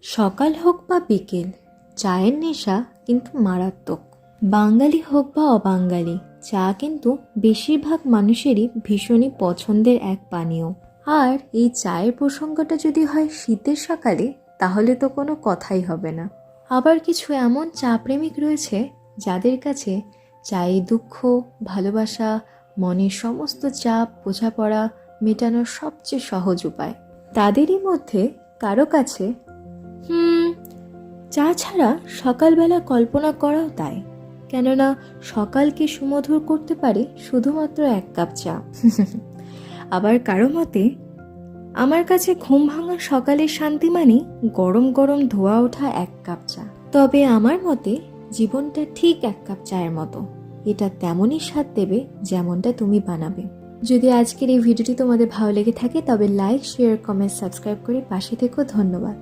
সকাল হোক বা বিকেল, চায়ের নেশা কিন্তু মারাত্মক। বাঙালি হোক বা অবাঙালি, চা কিন্তু বেশিরভাগ মানুষেরই ভীষণই পছন্দের এক পানীয়। আর এই চায়ের প্রসঙ্গটা যদি হয় শীতের সকালে, তাহলে তো কোনো কথাই হবে না। আবার কিছু এমন চা প্রেমিক রয়েছে যাদের কাছে চায়ে দুঃখ, ভালোবাসা, মনের সমস্ত চাপ, বোঝাপড়া মেটানোর সবচেয়ে সহজ উপায়। তাদেরই মধ্যে কারো কাছে চা ছাড়া সকালবেলা কল্পনা করাও তাই, কেননা সকালকে সুমধুর করতে পারে শুধুমাত্র এক কাপ চা। আবার কারো মতে আমার কাছে ঘুম ভাঙা সকালের শান্তি মানে গরম গরম ধোয়া ওঠা এক কাপ চা। তবে আমার মতে জীবনটা ঠিক এক কাপ চায়ের মতো, এটা তেমনই স্বাদ দেবে যেমনটা তুমি বানাবে। যদি আজকের এই ভিডিওটি তোমাদের ভালো লেগে থাকে তবে লাইক, শেয়ার, কমেন্ট, সাবস্ক্রাইব করে পাশে থেকো। ধন্যবাদ।